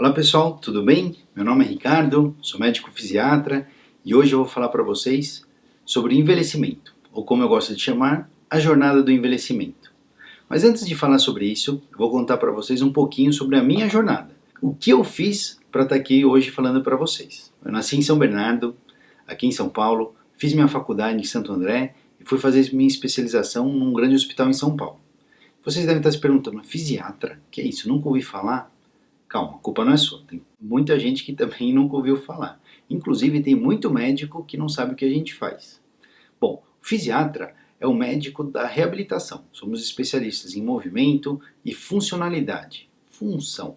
Olá pessoal, tudo bem? Meu nome é Ricardo, sou médico fisiatra e hoje eu vou falar para vocês sobre envelhecimento, ou como eu gosto de chamar, a jornada do envelhecimento. Mas antes de falar sobre isso, eu vou contar para vocês um pouquinho sobre a minha jornada. O que eu fiz para estar aqui hoje falando para vocês. Eu nasci em São Bernardo, aqui em São Paulo, fiz minha faculdade em Santo André e fui fazer minha especialização num grande hospital em São Paulo. Vocês devem estar se perguntando, fisiatra? Que é isso? Nunca ouvi falar? Calma, a culpa não é sua. Tem muita gente que também nunca ouviu falar. Inclusive, tem muito médico que não sabe o que a gente faz. Bom, o fisiatra é o médico da reabilitação. Somos especialistas em movimento e funcionalidade. Função.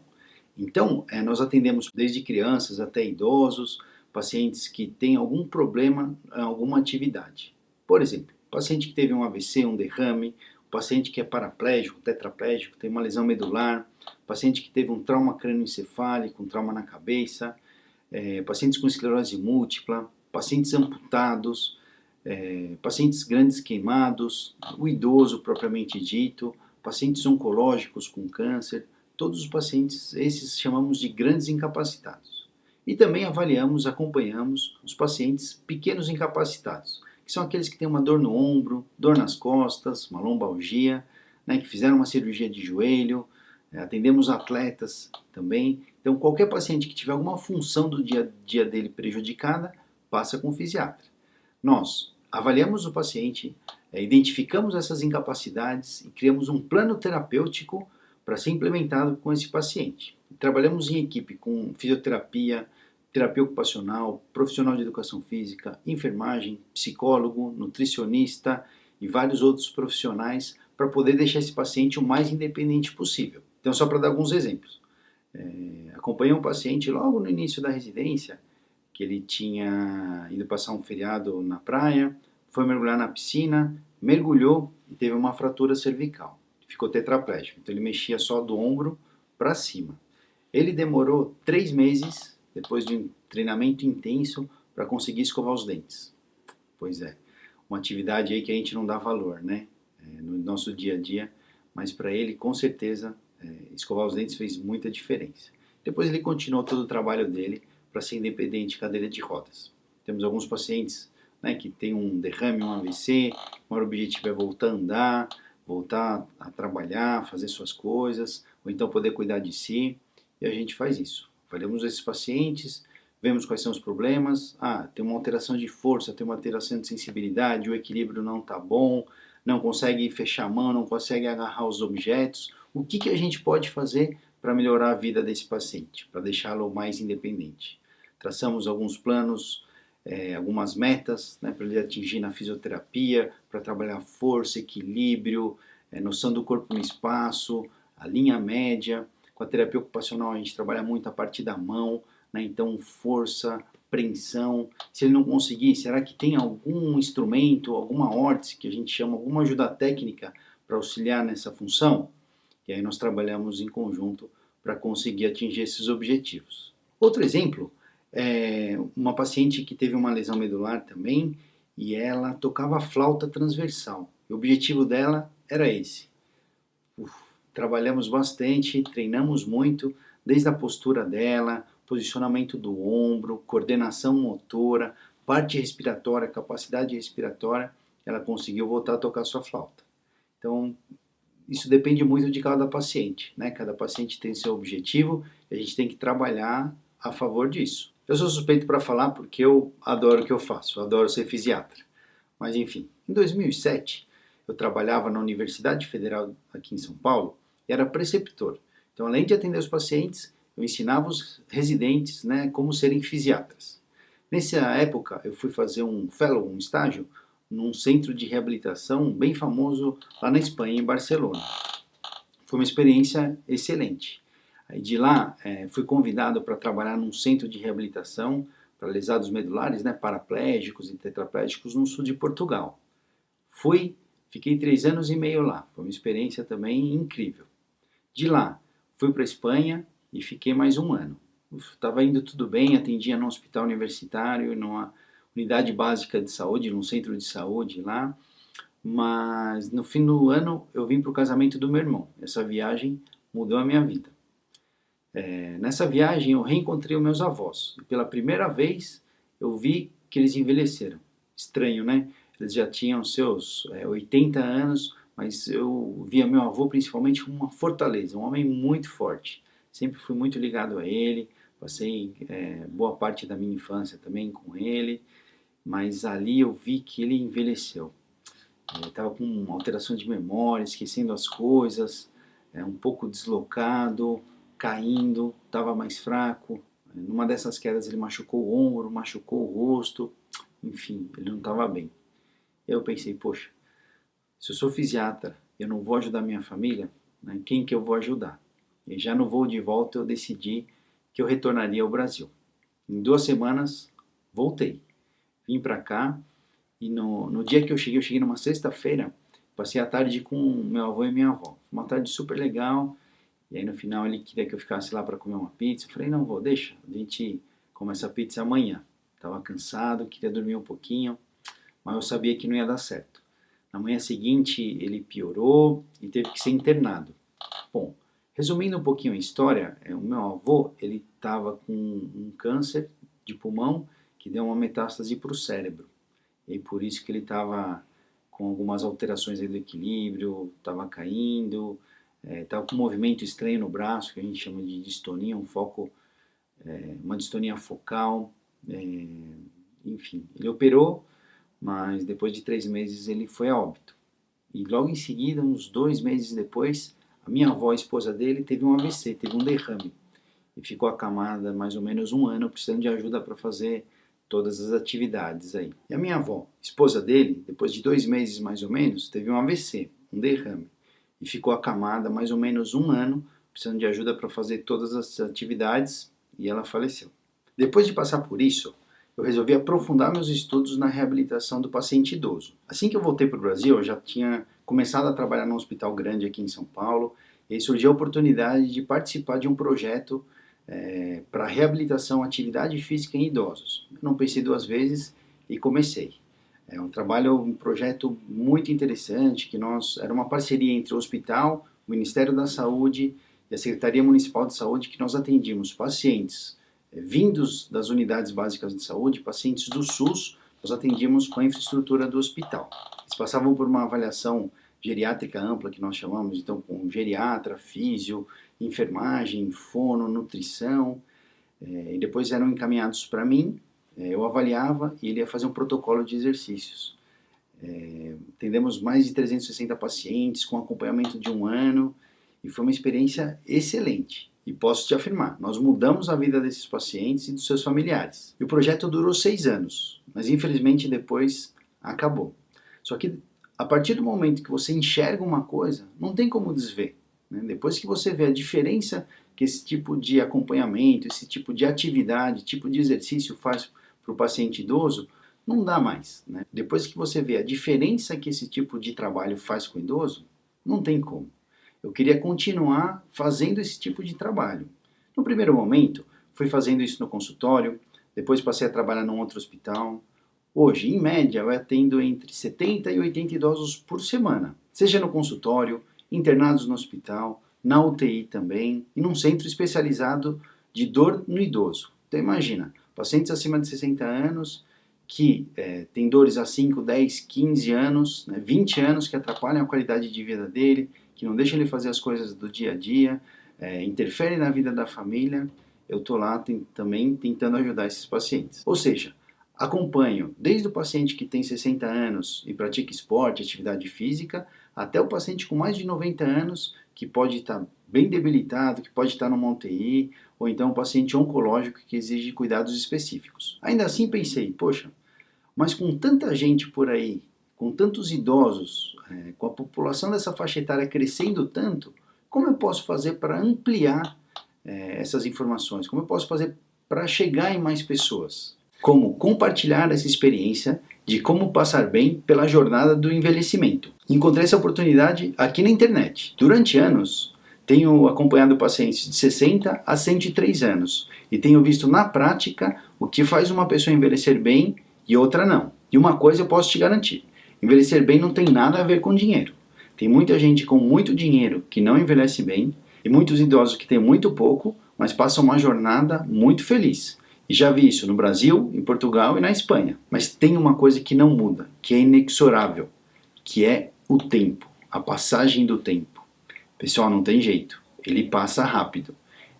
Então, nós atendemos desde crianças até idosos, pacientes que têm algum problema em alguma atividade. Por exemplo, paciente que teve um AVC, um derrame, paciente que é paraplégico, tetraplégico, tem uma lesão medular, paciente que teve um trauma crânioencefálico, um trauma na cabeça, pacientes com esclerose múltipla, pacientes amputados, pacientes grandes queimados, o idoso propriamente dito, pacientes oncológicos com câncer, todos os pacientes, esses chamamos de grandes incapacitados. E também avaliamos, acompanhamos os pacientes pequenos incapacitados, que são aqueles que têm uma dor no ombro, dor nas costas, uma lombalgia, né, que fizeram uma cirurgia de joelho, atendemos atletas também. Então, qualquer paciente que tiver alguma função do dia a dia dele prejudicada, passa com o fisiatra. Nós avaliamos o paciente, identificamos essas incapacidades e criamos um plano terapêutico para ser implementado com esse paciente. Trabalhamos em equipe com fisioterapia, terapia ocupacional, profissional de educação física, enfermagem, psicólogo, nutricionista e vários outros profissionais para poder deixar esse paciente o mais independente possível. Então, só para dar alguns exemplos. Acompanhei um paciente logo no início da residência, que ele tinha ido passar um feriado na praia, foi mergulhar na piscina, mergulhou e teve uma fratura cervical. Ficou tetraplégico, então ele mexia só do ombro para cima. Ele demorou 3 meses, depois de um treinamento intenso, para conseguir escovar os dentes. Pois é, uma atividade aí que a gente não dá valor, né? No nosso dia a dia, mas para ele, com certeza, escovar os dentes fez muita diferença. Depois ele continuou todo o trabalho dele para ser independente de cadeira de rodas. Temos alguns pacientes, né, que têm um derrame, um AVC, o maior objetivo é voltar a andar, voltar a trabalhar, fazer suas coisas, ou então poder cuidar de si, e a gente faz isso. Avaliamos esses pacientes, vemos quais são os problemas. Tem uma alteração de força, tem uma alteração de sensibilidade, o equilíbrio não está bom, não consegue fechar a mão, não consegue agarrar os objetos. O que a gente pode fazer para melhorar a vida desse paciente, para deixá-lo mais independente? Traçamos alguns planos, algumas metas, né, para ele atingir na fisioterapia, para trabalhar força, equilíbrio, noção do corpo no espaço, a linha média. Com a terapia ocupacional a gente trabalha muito a parte da mão, né, então força, preensão. Se ele não conseguir, será que tem algum instrumento, alguma órtese que a gente chama, alguma ajuda técnica para auxiliar nessa função? E aí nós trabalhamos em conjunto para conseguir atingir esses objetivos. Outro exemplo é uma paciente que teve uma lesão medular também e ela tocava flauta transversal. O objetivo dela era esse. Trabalhamos bastante, treinamos muito, desde a postura dela, posicionamento do ombro, coordenação motora, parte respiratória, capacidade respiratória, ela conseguiu voltar a tocar sua flauta. Então, isso depende muito de cada paciente, né? Cada paciente tem seu objetivo e a gente tem que trabalhar a favor disso. Eu sou suspeito para falar porque eu adoro o que eu faço, eu adoro ser fisiatra. Mas enfim, em 2007 eu trabalhava na Universidade Federal aqui em São Paulo e era preceptor. Então, além de atender os pacientes, eu ensinava os residentes, né, como serem fisiatras. Nessa época, eu fui fazer um fellow, um estágio, num centro de reabilitação bem famoso lá na Espanha, em Barcelona. Foi uma experiência excelente. Aí de lá, fui convidado para trabalhar num centro de reabilitação para lesados medulares, né, paraplégicos e tetraplégicos no sul de Portugal. Fiquei 3 anos e meio lá. Foi uma experiência também incrível. De lá, fui para a Espanha e fiquei mais 1 ano. Estava indo tudo bem, atendia num hospital universitário, numa unidade básica de saúde, num centro de saúde lá, mas no fim do ano eu vim para o casamento do meu irmão. Essa viagem mudou a minha vida. Nessa viagem eu reencontrei os meus avós. E pela primeira vez eu vi que eles envelheceram. Estranho, né? Eles já tinham seus 80 anos, mas eu via meu avô principalmente como uma fortaleza, um homem muito forte. Sempre fui muito ligado a ele, passei boa parte da minha infância também com ele, mas ali eu vi que ele envelheceu. Ele estava com uma alteração de memória, esquecendo as coisas, um pouco deslocado, caindo, estava mais fraco. Numa dessas quedas ele machucou o ombro, machucou o rosto, enfim, ele não estava bem. Eu pensei, poxa, se eu sou fisiatra, eu não vou ajudar minha família, né, quem que eu vou ajudar? E já no voo de volta eu decidi que eu retornaria ao Brasil. Em 2 semanas, voltei. Vim para cá e no dia que eu cheguei numa sexta-feira, passei a tarde com meu avô e minha avó. Uma tarde super legal, e aí no final ele queria que eu ficasse lá para comer uma pizza. Eu falei, não, vô, deixa, a gente come essa pizza amanhã. Estava cansado, queria dormir um pouquinho, mas eu sabia que não ia dar certo. Na manhã seguinte ele piorou e teve que ser internado. Bom, resumindo um pouquinho a história, o meu avô ele estava com um câncer de pulmão que deu uma metástase para o cérebro. E por isso que ele estava com algumas alterações aí do equilíbrio, estava caindo, estava com um movimento estranho no braço, que a gente chama de distonia, uma distonia focal, enfim. Ele operou, mas depois de 3 meses ele foi a óbito. E logo em seguida, uns 2 meses depois, a minha avó, a esposa dele, teve um AVC, teve um derrame. E ficou acamada mais ou menos um ano, precisando de ajuda para fazer todas as atividades aí. E a minha avó, esposa dele, depois de 2 meses mais ou menos, teve um AVC, um derrame. E ficou acamada mais ou menos um ano, precisando de ajuda para fazer todas as atividades, e ela faleceu. Depois de passar por isso, eu resolvi aprofundar meus estudos na reabilitação do paciente idoso. Assim que eu voltei para o Brasil, eu já tinha começado a trabalhar num hospital grande aqui em São Paulo, e aí surgiu a oportunidade de participar de um projeto para reabilitação, atividade física em idosos. Eu não pensei duas vezes e comecei. É um projeto muito interessante, era uma parceria entre o hospital, o Ministério da Saúde e a Secretaria Municipal de Saúde, que nós atendíamos pacientes vindos das unidades básicas de saúde, pacientes do SUS, nós atendíamos com a infraestrutura do hospital. Eles passavam por uma avaliação geriátrica ampla, que nós chamamos, então, com geriatra, físio, enfermagem, fono, nutrição, e depois eram encaminhados para mim, eu avaliava e ele ia fazer um protocolo de exercícios. Atendemos mais de 360 pacientes com acompanhamento de 1 ano e foi uma experiência excelente. E posso te afirmar, nós mudamos a vida desses pacientes e dos seus familiares. E o projeto durou 6 anos, mas infelizmente depois acabou. Só que a partir do momento que você enxerga uma coisa, não tem como desver. Né? Depois que você vê a diferença que esse tipo de acompanhamento, esse tipo de atividade, tipo de exercício faz para o paciente idoso, não dá mais. Né? Depois que você vê a diferença que esse tipo de trabalho faz com o idoso, não tem como. Eu queria continuar fazendo esse tipo de trabalho. No primeiro momento, fui fazendo isso no consultório, depois passei a trabalhar num outro hospital. Hoje, em média, eu atendo entre 70 e 80 idosos por semana, seja no consultório, internados no hospital, na UTI também, e num centro especializado de dor no idoso. Então imagina, pacientes acima de 60 anos que têm dores há 5, 10, 15 anos, 20 anos, que atrapalham a qualidade de vida dele, que não deixam ele fazer as coisas do dia a dia, interferem na vida da família. Eu estou lá também tentando ajudar esses pacientes. Ou seja, acompanho desde o paciente que tem 60 anos e pratica esporte, atividade física, até o paciente com mais de 90 anos que pode estar bem debilitado, que pode estar numa UTI, ou então um paciente oncológico que exige cuidados específicos. Ainda assim pensei, poxa, mas com tanta gente por aí, com tantos idosos, com a população dessa faixa etária crescendo tanto, como eu posso fazer para ampliar essas informações? Como eu posso fazer para chegar em mais pessoas? Como compartilhar essa experiência de como passar bem pela jornada do envelhecimento. Encontrei essa oportunidade aqui na internet. Durante anos, tenho acompanhado pacientes de 60 a 103 anos e tenho visto na prática o que faz uma pessoa envelhecer bem e outra não. E uma coisa eu posso te garantir, envelhecer bem não tem nada a ver com dinheiro. Tem muita gente com muito dinheiro que não envelhece bem e muitos idosos que têm muito pouco, mas passam uma jornada muito feliz. E já vi isso no Brasil, em Portugal e na Espanha. Mas tem uma coisa que não muda, que é inexorável, que é o tempo, a passagem do tempo. Pessoal, não tem jeito, ele passa rápido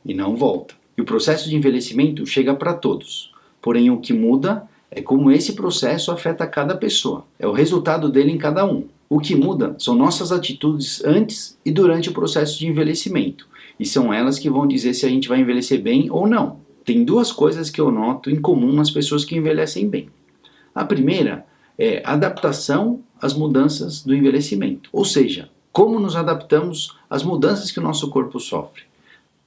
e não volta. E o processo de envelhecimento chega para todos, porém o que muda é como esse processo afeta cada pessoa, é o resultado dele em cada um. O que muda são nossas atitudes antes e durante o processo de envelhecimento, e são elas que vão dizer se a gente vai envelhecer bem ou não. Tem duas coisas que eu noto em comum nas pessoas que envelhecem bem. A primeira é adaptação às mudanças do envelhecimento, ou seja, como nos adaptamos às mudanças que o nosso corpo sofre.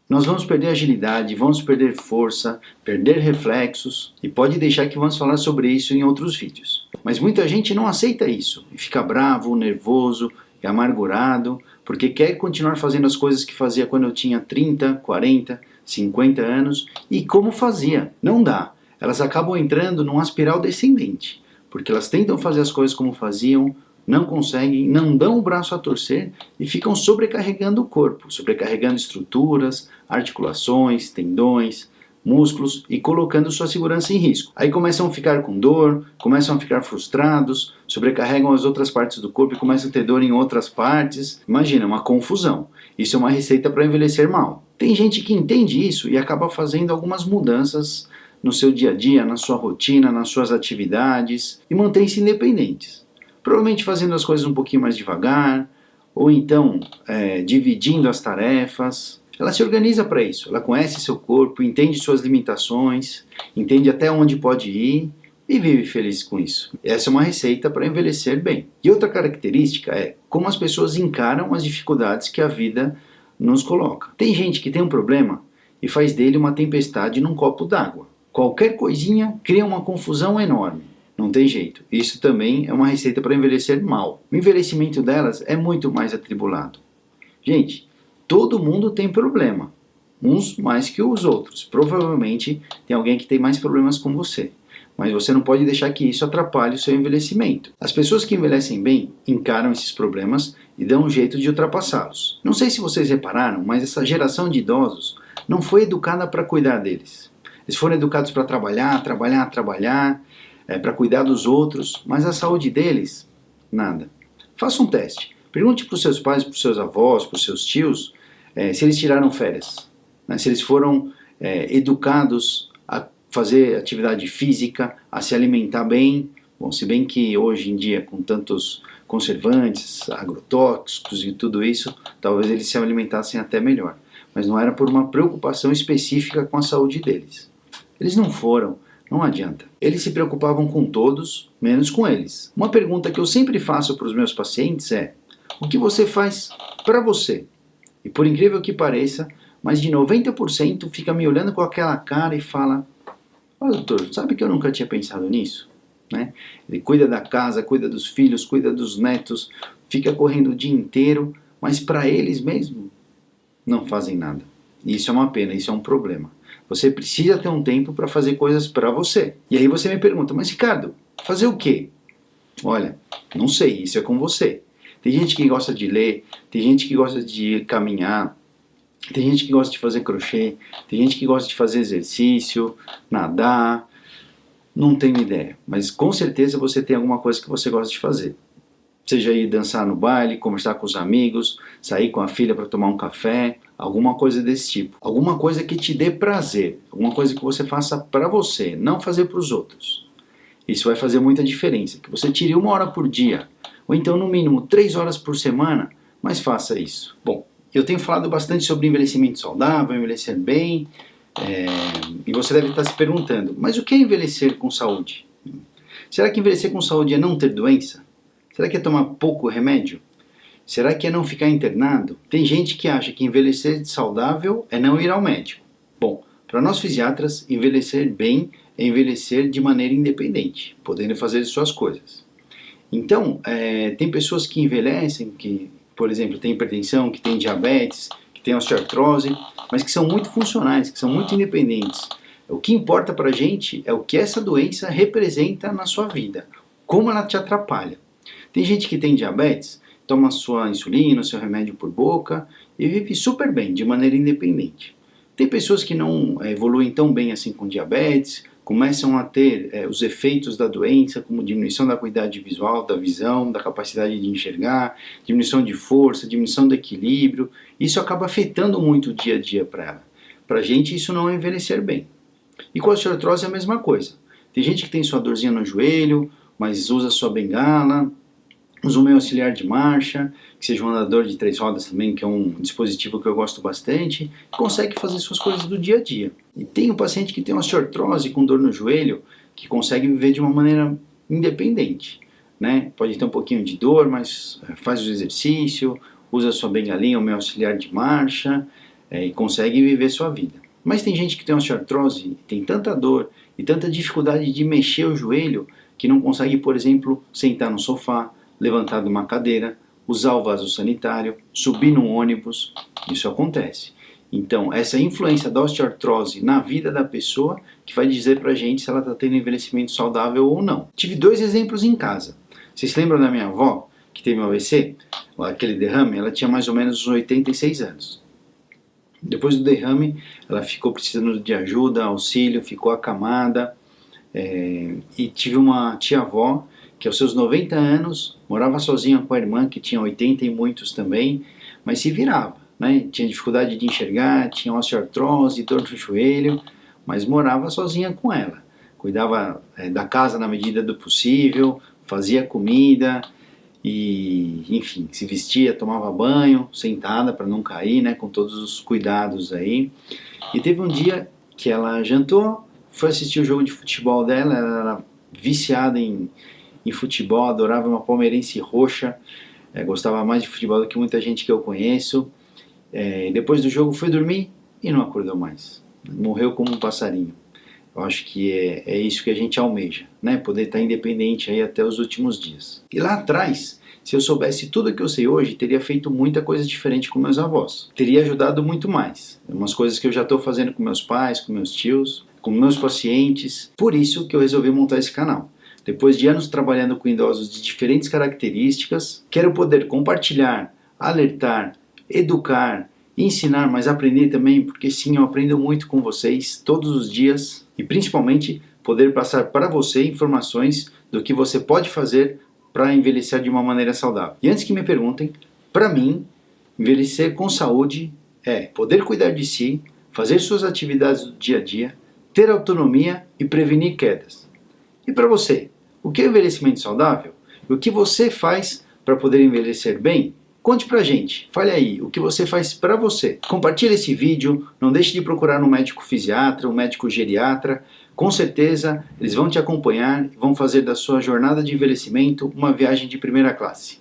Nós vamos perder agilidade, vamos perder força, perder reflexos, e pode deixar que vamos falar sobre isso em outros vídeos. Mas muita gente não aceita isso e fica bravo, nervoso e amargurado porque quer continuar fazendo as coisas que fazia quando eu tinha 30, 40, 50 anos e como fazia. Não dá. Elas acabam entrando numa espiral descendente, porque elas tentam fazer as coisas como faziam, não conseguem, não dão o braço a torcer e ficam sobrecarregando o corpo, sobrecarregando estruturas, articulações, tendões, músculos e colocando sua segurança em risco. Aí começam a ficar com dor, começam a ficar frustrados, sobrecarregam as outras partes do corpo e começam a ter dor em outras partes. Imagina, uma confusão. Isso é uma receita para envelhecer mal. Tem gente que entende isso e acaba fazendo algumas mudanças no seu dia a dia, na sua rotina, nas suas atividades e mantém-se independentes. Provavelmente fazendo as coisas um pouquinho mais devagar, ou então dividindo as tarefas. Ela se organiza para isso, ela conhece seu corpo, entende suas limitações, entende até onde pode ir e vive feliz com isso. Essa é uma receita para envelhecer bem. E outra característica é como as pessoas encaram as dificuldades que a vida nos coloca. Tem gente que tem um problema e faz dele uma tempestade num copo d'água. Qualquer coisinha cria uma confusão enorme. Não tem jeito. Isso também é uma receita para envelhecer mal. O envelhecimento delas é muito mais atribulado. Gente, todo mundo tem problema. Uns mais que os outros. Provavelmente tem alguém que tem mais problemas com você. Mas você não pode deixar que isso atrapalhe o seu envelhecimento. As pessoas que envelhecem bem encaram esses problemas e dão um jeito de ultrapassá-los. Não sei se vocês repararam, mas essa geração de idosos não foi educada para cuidar deles. Eles foram educados para trabalhar, para cuidar dos outros, mas a saúde deles, nada. Faça um teste. Pergunte para os seus pais, para os seus avós, para os seus tios, se eles tiraram férias, né? Se eles foram educados a fazer atividade física, a se alimentar bem. Bom, se bem que hoje em dia, com tantos conservantes, agrotóxicos e tudo isso, talvez eles se alimentassem até melhor. Mas não era por uma preocupação específica com a saúde deles. Eles não foram, não adianta. Eles se preocupavam com todos, menos com eles. Uma pergunta que eu sempre faço para os meus pacientes é: o que você faz para você? E por incrível que pareça, mais de 90% fica me olhando com aquela cara e fala: olha, doutor, sabe que eu nunca tinha pensado nisso? Né? Ele cuida da casa, cuida dos filhos, cuida dos netos, fica correndo o dia inteiro, mas para eles mesmo não fazem nada. E isso é uma pena, isso é um problema. Você precisa ter um tempo para fazer coisas para você. E aí você me pergunta: mas Ricardo, fazer o quê? Olha, não sei, isso é com você. Tem gente que gosta de ler, tem gente que gosta de caminhar, tem gente que gosta de fazer crochê, tem gente que gosta de fazer exercício, nadar, não tenho ideia. Mas com certeza você tem alguma coisa que você gosta de fazer. Seja ir dançar no baile, conversar com os amigos, sair com a filha para tomar um café, alguma coisa desse tipo. Alguma coisa que te dê prazer, alguma coisa que você faça para você, não fazer para os outros. Isso vai fazer muita diferença. Que você tire 1 hora por dia, ou então no mínimo 3 horas por semana, mas faça isso. Bom, eu tenho falado bastante sobre envelhecimento saudável, envelhecer bem, e você deve estar se perguntando: mas o que é envelhecer com saúde? Será que envelhecer com saúde é não ter doença? Será que é tomar pouco remédio? Será que é não ficar internado? Tem gente que acha que envelhecer saudável é não ir ao médico. Bom, para nós fisiatras, envelhecer bem é envelhecer de maneira independente, podendo fazer suas coisas. Então, tem pessoas que envelhecem, que, por exemplo, têm hipertensão, que têm diabetes, que têm osteoartrose, mas que são muito funcionais, que são muito independentes. O que importa para a gente é o que essa doença representa na sua vida, como ela te atrapalha. Tem gente que tem diabetes, toma sua insulina, seu remédio por boca e vive super bem, de maneira independente. Tem pessoas que não evoluem tão bem assim com diabetes, começam a ter os efeitos da doença, como diminuição da qualidade visual, da visão, da capacidade de enxergar, diminuição de força, diminuição do equilíbrio. Isso acaba afetando muito o dia a dia para ela. Para a gente isso não é envelhecer bem. E com a osteoartrose é a mesma coisa. Tem gente que tem sua dorzinha no joelho, mas usa sua bengala, usa um meio auxiliar de marcha, que seja um andador de 3 rodas também, que é um dispositivo que eu gosto bastante, e consegue fazer suas coisas do dia a dia. E tem um paciente que tem osteoartrose com dor no joelho, que consegue viver de uma maneira independente, né? Pode ter um pouquinho de dor, mas faz o exercício, usa sua bengalinha, o meio auxiliar de marcha, e consegue viver sua vida. Mas tem gente que tem osteoartrose, tem tanta dor e tanta dificuldade de mexer o joelho, que não consegue, por exemplo, sentar no sofá, levantar de uma cadeira, usar o vaso sanitário, subir num ônibus. Isso acontece. Então, essa influência da osteoartrose na vida da pessoa que vai dizer pra gente se ela está tendo envelhecimento saudável ou não. Tive 2 exemplos em casa. Vocês se lembram da minha avó, que teve um AVC? Aquele derrame? Ela tinha mais ou menos uns 86 anos. Depois do derrame, ela ficou precisando de ajuda, auxílio, ficou acamada. E tive uma tia-avó que aos seus 90 anos morava sozinha com a irmã, que tinha 80 e muitos também, mas se virava, né? Tinha dificuldade de enxergar, tinha osteoartrose, dor no joelho, mas morava sozinha com ela. Cuidava da casa na medida do possível, fazia comida e, enfim, se vestia, tomava banho, sentada para não cair, né? Com todos os cuidados aí. E teve um dia que ela jantou, foi assistir o jogo de futebol dela, ela era viciada em futebol, adorava uma palmeirense roxa, gostava mais de futebol do que muita gente que eu conheço. Depois do jogo foi dormir e não acordou mais. Morreu como um passarinho. Eu acho que é isso que a gente almeja, né? Poder estar independente aí até os últimos dias. E lá atrás, se eu soubesse tudo o que eu sei hoje, teria feito muita coisa diferente com meus avós. Teria ajudado muito mais. Umas coisas que eu já estou fazendo com meus pais, com meus tios, com meus pacientes. Por isso que eu resolvi montar esse canal. Depois de anos trabalhando com idosos de diferentes características, quero poder compartilhar, alertar, educar, ensinar, mas aprender também, porque sim, eu aprendo muito com vocês todos os dias e principalmente poder passar para você informações do que você pode fazer para envelhecer de uma maneira saudável. E antes que me perguntem, para mim, envelhecer com saúde é poder cuidar de si, fazer suas atividades do dia a dia, ter autonomia e prevenir quedas. E para você? O que é envelhecimento saudável? E o que você faz para poder envelhecer bem? Conte pra gente, fale aí, o que você faz para você. Compartilhe esse vídeo, não deixe de procurar um médico fisiatra, um médico geriatra. Com certeza eles vão te acompanhar e vão fazer da sua jornada de envelhecimento uma viagem de primeira classe.